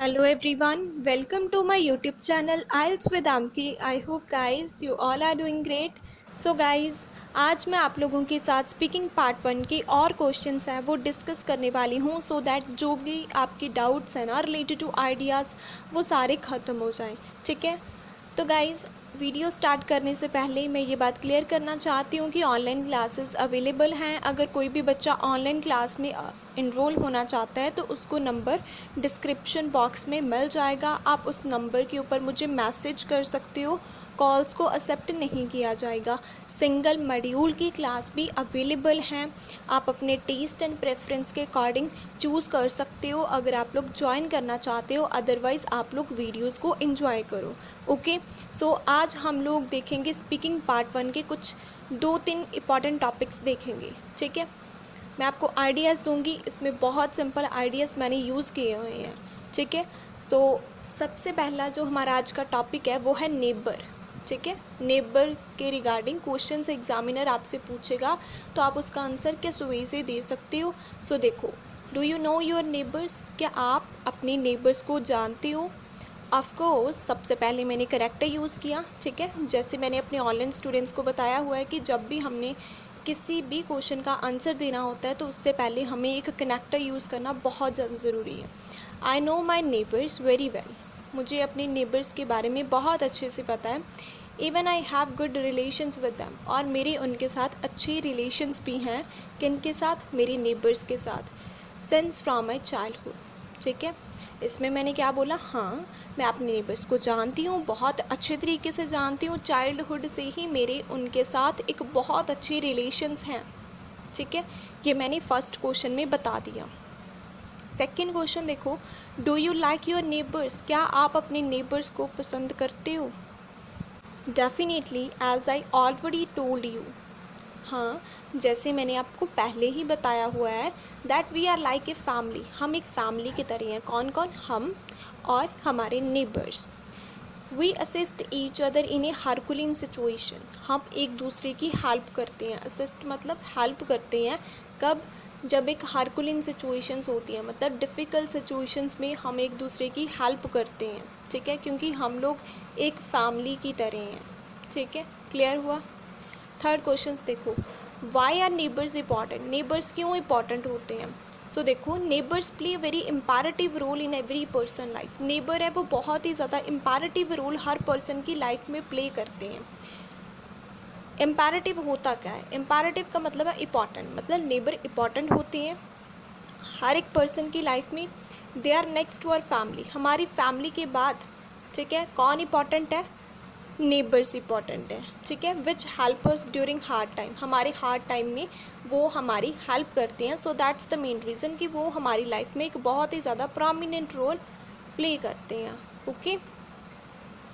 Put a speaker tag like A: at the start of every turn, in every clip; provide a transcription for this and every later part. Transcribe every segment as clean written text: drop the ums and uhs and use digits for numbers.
A: Hello everyone, welcome to my YouTube channel IELTS with Amki. I hope guys you all are doing great. So guys, आज मैं आप लोगों के साथ speaking part 1 के और क्वेश्चंस हैं वो डिस्कस करने वाली हूँ सो दैट जो भी आपकी डाउट्स हैं ना रिलेटेड टू आइडियाज़ वो सारे ख़त्म हो जाएं. ठीक है. तो गाइज़, वीडियो स्टार्ट करने से पहले मैं ये बात क्लियर करना चाहती हूँ कि ऑनलाइन क्लासेस अवेलेबल हैं. अगर कोई भी बच्चा ऑनलाइन क्लास में इनरोल होना चाहता है तो उसको नंबर डिस्क्रिप्शन बॉक्स में मिल जाएगा. आप उस नंबर के ऊपर मुझे मैसेज कर सकते हो. कॉल्स को एक्सेप्ट नहीं किया जाएगा. सिंगल मॉड्यूल की क्लास भी अवेलेबल हैं. आप अपने टेस्ट एंड प्रेफरेंस के अकॉर्डिंग चूज़ कर सकते हो अगर आप लोग ज्वाइन करना चाहते हो. अदरवाइज़ आप लोग वीडियोस को एंजॉय करो. ओके. सो आज हम लोग देखेंगे स्पीकिंग पार्ट 1 के कुछ 2-3 इंपॉर्टेंट टॉपिक्स देखेंगे. ठीक है. मैं आपको आइडियाज़ दूंगी. इसमें बहुत सिंपल आइडियाज़ मैंने यूज़ किए हुए हैं. ठीक है. सो सबसे पहला जो हमारा आज का टॉपिक है वो है नेबर. ठीक है. नेबर के रिगार्डिंग क्वेश्चन से एग्जामिनर आपसे पूछेगा तो आप उसका आंसर किस वे से दे सकते हो. सो देखो, do you know your neighbours. क्या आप अपने नेबर्स को जानते हो. ऑफकोर्स सबसे पहले मैंने करेक्टर यूज़ किया. ठीक है. जैसे मैंने अपने ऑनलाइन स्टूडेंट्स को बताया हुआ है कि जब भी हमने किसी भी क्वेश्चन का आंसर देना होता है तो उससे पहले हमें एक कनेक्टर यूज़ करना बहुत ज़्यादा ज़रूरी है. I know my neighbours very well. मुझे अपने नेबर्स के बारे में बहुत अच्छे से पता है. Even I have good relations with them. और मेरे उनके साथ अच्छे रिलेशंस भी हैं. किनके साथ. मेरे नेबर्स के साथ. Since from my childhood. ठीक है. इसमें मैंने क्या बोला. हाँ, मैं अपने नेबर्स को जानती हूँ, बहुत अच्छे तरीके से जानती हूँ. चाइल्डहुड से ही मेरे उनके साथ एक बहुत अच्छे रिलेशंस हैं. ठीक है. ये मैंने फर्स्ट क्वेश्चन में बता दिया. सेकंड क्वेश्चन देखो, do you like your neighbours. क्या आप अपने नेबर्स को पसंद करते हो. Definitely, as I already told you. हाँ, जैसे मैंने आपको पहले ही बताया हुआ है that we are like a family. हम एक फैमिली की तरह हैं. कौन कौन. हम और हमारे neighbours. We assist each other in a herculean situation. हम एक दूसरे की हेल्प करते हैं. असिस्ट मतलब हेल्प करते हैं. कब. जब एक हरकुलिन सिचुएशंस होती हैं मतलब डिफ़िकल्ट सिचुएशंस में हम एक दूसरे की हेल्प करते हैं. ठीक है. क्योंकि हम लोग एक फैमिली की तरह हैं. ठीक है. क्लियर हुआ. थर्ड क्वेश्चन देखो, why are neighbours important. Neighbours क्यों इंपॉर्टेंट होते हैं. सो देखो, neighbours play very imperative role in every person life. Neighbour है वो बहुत ही ज़्यादा इम्पैरेटिव रोल हर पर्सन की लाइफ में प्ले करते हैं. इम्पैरेटिव होता क्या है. इम्पैरेटिव का मतलब है इंपॉर्टेंट. मतलब नेबर इंपॉर्टेंट होते हैं हर एक पर्सन की लाइफ में. They are next to our family. हमारी फैमिली के बाद. ठीक है. कौन इंपॉर्टेंट है. नेबर्स इंपॉर्टेंट है. ठीक है. Which help us during hard time. हमारे हार्ड टाइम में वो हमारी हेल्प करते हैं. सो दैट्स द मेन रीज़न कि वो हमारी लाइफ में एक बहुत ही ज़्यादा प्रोमिनेंट रोल प्ले करते हैं. Okay.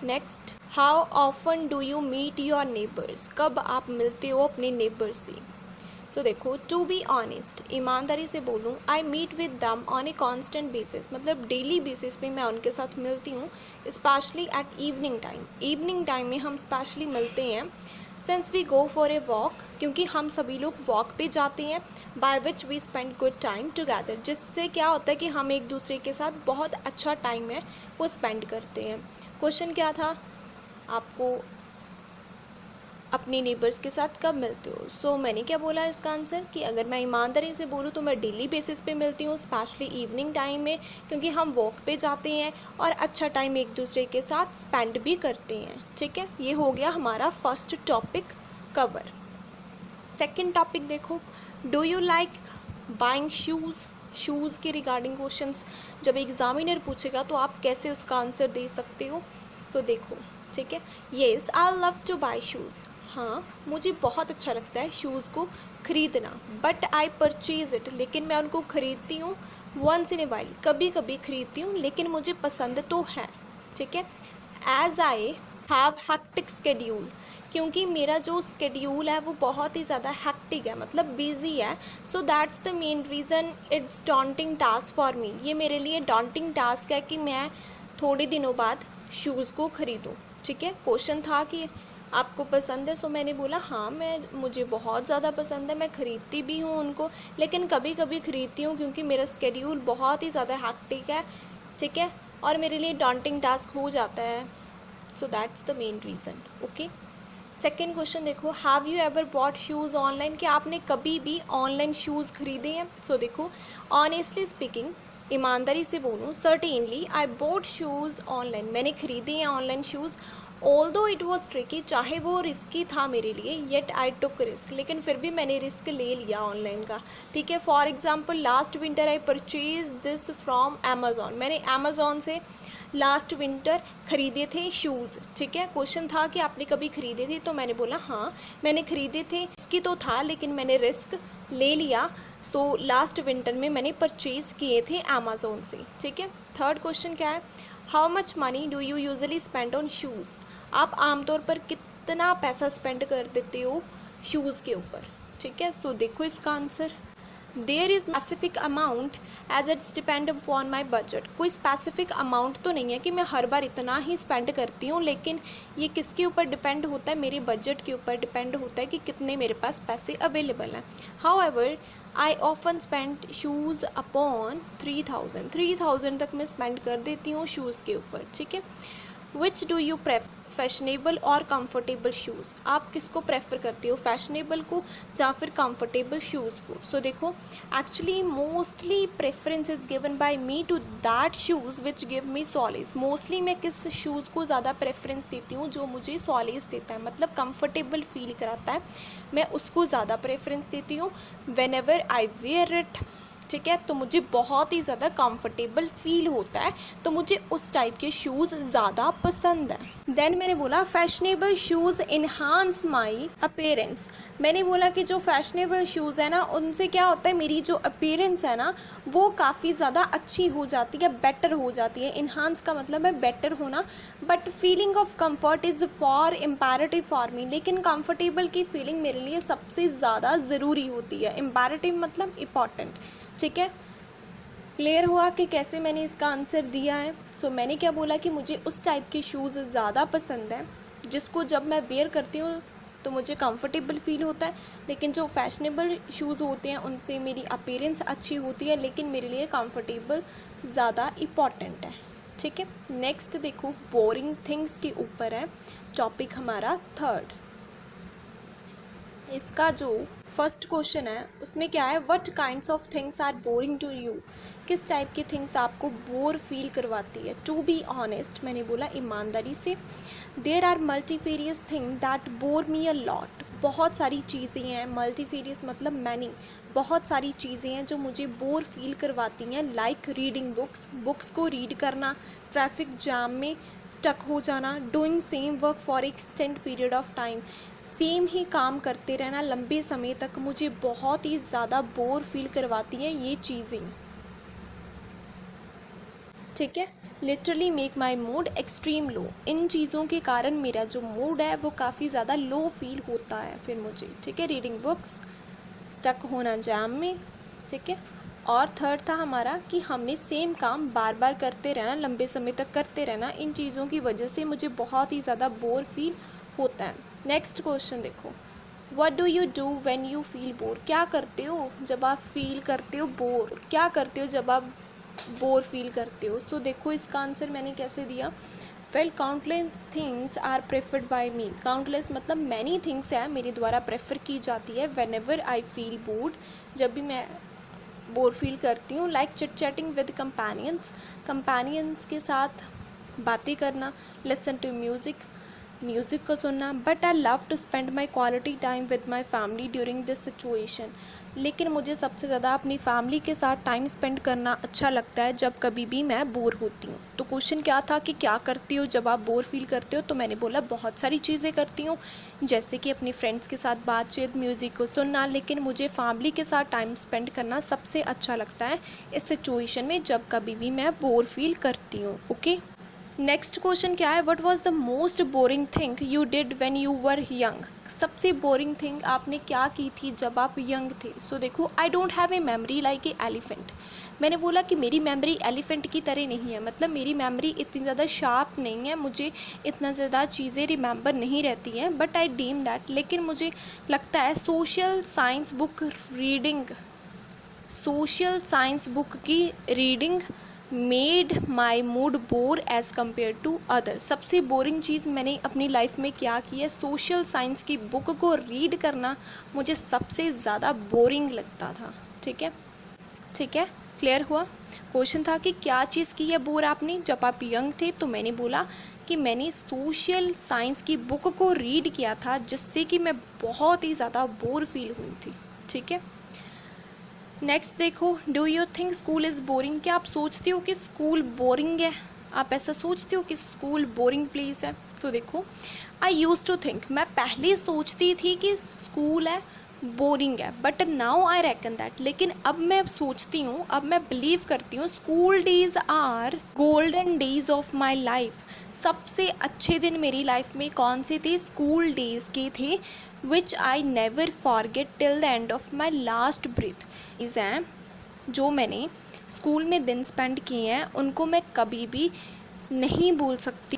A: Next, how often do you meet your neighbours. कब आप मिलते हो अपने नेबर से. सो देखो, टू बी ऑनेस्ट, ईमानदारी से बोलूँ, I meet with them on a constant basis. मतलब डेली बेसिस पे मैं उनके साथ मिलती हूँ. Specially at evening time. Evening time में हम स्पेशली मिलते हैं. Since we go for a walk. क्योंकि हम सभी लोग वॉक पे जाते हैं. By which we spend good time together. जिससे क्या होता है कि हम एक दूसरे के साथ बहुत अच्छा टाइम है वो स्पेंड करते हैं. क्वेश्चन क्या था आपको, अपने नेबर्स के साथ कब मिलते हो. सो मैंने क्या बोला इसका आंसर कि अगर मैं ईमानदारी से बोलूँ तो मैं डेली बेसिस पे मिलती हूँ. स्पेशली इवनिंग टाइम में क्योंकि हम वॉक पे जाते हैं और अच्छा टाइम एक दूसरे के साथ स्पेंड भी करते हैं. ठीक है. ये हो गया हमारा first topic cover. Second topic देखो, do you like buying shoes. Shoes के रिगार्डिंग क्वेश्चंस जब एग्जामिनर पूछेगा तो आप कैसे उसका आंसर दे सकते हो. सो देखो. ठीक है. Yes, I love two by shoes. हाँ, मुझे बहुत अच्छा लगता है शूज़ को ख़रीदना. But I purchase it. लेकिन मैं उनको ख़रीदती हूँ वंस इन ए वाइल. कभी कभी ख़रीदती हूँ लेकिन मुझे पसंद तो है. ठीक है. As I have hectic schedule. क्योंकि मेरा जो स्केड्यूल है वो बहुत ही ज़्यादा हेक्टिक है मतलब बिजी है. So that's the main reason it's daunting task for me. ये मेरे लिए डॉन्टिंग टास्क है कि मैं थोड़े दिनों बाद शूज़ को ख़रीदूँ. ठीक है. क्वेश्चन था कि आपको पसंद है. सो मैंने बोला हाँ, मुझे बहुत ज़्यादा पसंद है. मैं ख़रीदती भी हूँ उनको लेकिन कभी कभी ख़रीदती हूँ क्योंकि मेरा स्केड्यूल बहुत ही ज़्यादा हेक्टिक है. ठीक है. और मेरे लिए डॉन्टिंग टास्क हो जाता है। So that's the main reason. Okay, second question देखो, have you ever bought shoes online? क्या आपने कभी भी ऑनलाइन शूज़ खरीदे हैं? सो देखो, ऑनेस्टली स्पीकिंग, ईमानदारी से बोलूँ, certainly I bought shoes online, मैंने खरीदे हैं online shoes. Although it was tricky, चाहे वो रिस्की था मेरे लिए, येट आई टुक रिस्क, लेकिन फिर भी मैंने रिस्क ले लिया ऑनलाइन का। ठीक है, for example last winter I purchase this from Amazon, मैंने अमेज़ॉन से लास्ट विंटर ख़रीदे थे शूज़। ठीक है, क्वेश्चन था कि आपने कभी ख़रीदे थे, तो मैंने बोला हाँ मैंने ख़रीदे थे, इसकी तो था लेकिन मैंने रिस्क ले लिया। सो लास्ट विंटर में मैंने परचेज़ किए थे अमेज़ोन से। ठीक है, थर्ड क्वेश्चन क्या है, how much money do you usually spend on shoes? आप आमतौर पर कितना पैसा स्पेंड कर देते हो शूज़ के ऊपर? ठीक है, सो देखो इसका answer, there is specific amount as it's depend upon my budget. कोई स्पेसिफिक अमाउंट तो नहीं है कि मैं हर बार इतना ही स्पेंड करती हूँ, लेकिन ये किसके ऊपर डिपेंड होता है, मेरे बजट के ऊपर डिपेंड होता है कि कितने मेरे पास पैसे अवेलेबल हैं। How ever I often spend shoes upon 3000 तक मैं स्पेंड कर देती हूँ शूज़ के ऊपर। ठीक है, which do you prefer, fashionable और कंफर्टेबल शूज़? आप किसको प्रेफर करते हो, फैशनेबल को या फिर कंफर्टेबल शूज़ को? सो देखो, actually mostly preference is given by me to that shoes which give me solace. Mostly मैं किस शूज़ को ज़्यादा प्रेफरेंस देती हूँ, जो मुझे सॉलेज देता है, मतलब कंफर्टेबल फील कराता है, मैं उसको ज़्यादा प्रेफरेंस देती हूँ whenever I wear it. ठीक है, तो मुझे बहुत ही ज़्यादा कंफर्टेबल फील होता है, तो मुझे उस टाइप के शूज़ ज़्यादा पसंद है। देन मैंने बोला फैशनेबल शूज़ इन्हांस माई अपीयरेंस। मैंने बोला कि जो फैशनेबल शूज़ है ना, उनसे क्या होता है, मेरी जो अपीयरेंस है ना वो काफ़ी ज़्यादा अच्छी हो जाती है, बेटर हो जाती है। इन्हांस का मतलब है बेटर होना, but feeling of comfort is for imperative for me. लेकिन कंफर्टेबल की फीलिंग मेरे लिए सबसे ज़्यादा ज़रूरी होती है। इम्पेरेटिव मतलब इम्पॉर्टेंट। ठीक है, क्लियर हुआ कि कैसे मैंने इसका आंसर दिया है? सो मैंने क्या बोला कि मुझे उस टाइप के शूज़ ज़्यादा पसंद है जिसको जब मैं वेयर करती हूँ तो मुझे कंफर्टेबल फील होता है, लेकिन जो फैशनेबल शूज़ होते हैं उनसे मेरी अपीयरेंस अच्छी होती है, लेकिन मेरे लिए कंफर्टेबल ज़्यादा इम्पॉर्टेंट है। ठीक है, नेक्स्ट देखो, बोरिंग थिंग्स के ऊपर है टॉपिक हमारा थर्ड। इसका जो फर्स्ट क्वेश्चन है उसमें क्या है, what kinds of things are boring to you? किस टाइप की थिंग्स आपको बोर फील करवाती है? टू बी ऑनेस्ट, मैंने बोला ईमानदारी से, there are multifarious thing that bore me a lot. बहुत सारी चीज़ें हैं, मल्टीफेरियस मतलब मैनी, बहुत सारी चीज़ें हैं जो मुझे बोर फील करवाती हैं। लाइक रीडिंग बुक्स को रीड करना, ट्रैफिक जाम में स्टक हो जाना, doing same work for extend period of time, same ही काम करते रहना लंबे समय तक, मुझे बहुत ही ज़्यादा बोर फील करवाती हैं ये चीज़ें। ठीक है, literally make my mood extreme low. इन चीज़ों के कारण मेरा जो मूड है वो काफ़ी ज़्यादा लो फील होता है फिर मुझे। ठीक है, रीडिंग बुक्स, स्टक होना जैम में। ठीक है, और थर्ड था हमारा कि हमने सेम काम बार बार करते रहना, लंबे समय तक करते रहना, इन चीज़ों की वजह से मुझे बहुत ही ज़्यादा बोर फील होता है। नेक्स्ट क्वेश्चन देखो, what do you do when you feel bore? क्या करते हो जब आप फील करते हो बोर? क्या करते हो जब आप बोर फील करते हो? सो देखो इसका आंसर मैंने कैसे दिया, well countless things are preferred by me. Countless मतलब मैनी थिंग्स है मेरे द्वारा प्रेफर की जाती है whenever I feel bored, जब भी मैं बोर फील करती हूँ। Like chit chatting with companions के साथ बातें करना, लिसन टू म्यूज़िक को सुनना, but I love to spend my quality time with my family during this situation. लेकिन मुझे सबसे ज़्यादा अपनी फैमिली के साथ टाइम स्पेंड करना अच्छा लगता है जब कभी भी मैं बोर होती हूँ। तो क्वेश्चन क्या था कि क्या करती हो जब आप बोर फील करते हो? तो मैंने बोला बहुत सारी चीज़ें करती हूँ, जैसे कि अपनी फ्रेंड्स के साथ बातचीत, म्यूज़िक को सुनना, लेकिन मुझे फैमिली के साथ टाइम स्पेंड करना सबसे अच्छा लगता है इस सिचुएशन में जब कभी भी मैं बोर फील करती हूँ। ओके, नेक्स्ट क्वेश्चन क्या है, what was the most boring thing you did when you were young? सबसे बोरिंग थिंग आपने क्या की थी जब आप यंग थे? सो देखो, I don't have a memory like a elephant. मैंने बोला कि मेरी मेमोरी एलिफेंट की तरह नहीं है, मतलब मेरी मेमोरी इतनी ज़्यादा शार्प नहीं है, मुझे इतना ज़्यादा चीज़ें रिमेंबर नहीं रहती हैं, बट आई डीम दैट। लेकिन मुझे लगता है सोशल साइंस बुक की reading made my mood bore as compare to other. सबसे बोरिंग चीज़ मैंने अपनी लाइफ में क्या की है, सोशल साइंस की बुक को रीड करना मुझे सबसे ज़्यादा बोरिंग लगता था। ठीक है, ठीक है, क्लियर हुआ। क्वेश्चन था कि क्या चीज़ की है बोर आपने जब आप यंग थे, तो मैंने बोला कि मैंने सोशल साइंस की बुक को रीड किया था जिससे कि मैं बहुत ही ज़्यादा बोर फील हुई थी। ठीक है, नेक्स्ट देखो, do you think school is boring. क्या आप सोचते हो कि स्कूल बोरिंग है? आप ऐसा सोचते हो कि स्कूल बोरिंग प्लेस है? सो देखो, आई यूज़ टू थिंक, मैं पहले सोचती थी कि स्कूल है बोरिंग है, but now I reckon that, लेकिन अब मैं सोचती हूँ, अब मैं बिलीव करती हूँ school days are golden days of my life. सबसे अच्छे दिन मेरी लाइफ में कौन से थे? स्कूल डेज के थे, which I never forget till the end of my last breath. Is हैं जो मैंने स्कूल में दिन स्पेंड किए हैं उनको मैं कभी भी नहीं भूल सकती।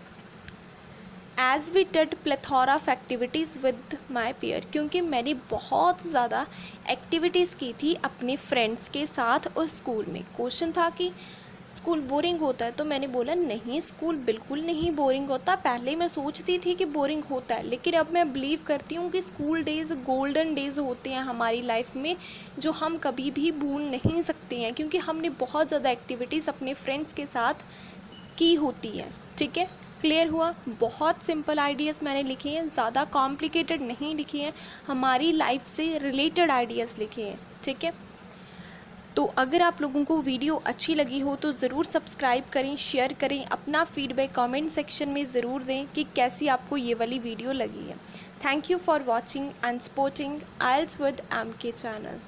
A: As we did plethora of activities with my pair, क्योंकि मैंने बहुत ज़्यादा एक्टिविटीज़ की थी अपने फ्रेंड्स के साथ उस स्कूल में। क्वेश्चन था कि स्कूल बोरिंग होता है, तो मैंने बोला नहीं, स्कूल बिल्कुल नहीं बोरिंग होता। पहले मैं सोचती थी कि बोरिंग होता है, लेकिन अब मैं बिलीव करती हूँ कि स्कूल डेज़ गोल्डन डेज़ होते हैं हमारी लाइफ में, जो हम कभी भी भूल नहीं सकते हैं, क्योंकि हमने बहुत ज़्यादा एक्टिविटीज़ अपने फ्रेंड्स के साथ की होती है। ठीक है, क्लियर हुआ। बहुत सिंपल आइडियाज़ मैंने लिखे हैं, ज़्यादा कॉम्प्लिकेटेड नहीं लिखे हैं, हमारी लाइफ से रिलेटेड आइडियाज़ लिखे हैं। ठीक है, तो अगर आप लोगों को वीडियो अच्छी लगी हो तो ज़रूर सब्सक्राइब करें, शेयर करें, अपना फीडबैक कमेंट सेक्शन में ज़रूर दें कि कैसी आपको ये वाली वीडियो लगी है। Thank you for watching and supporting Aisles with MK channel.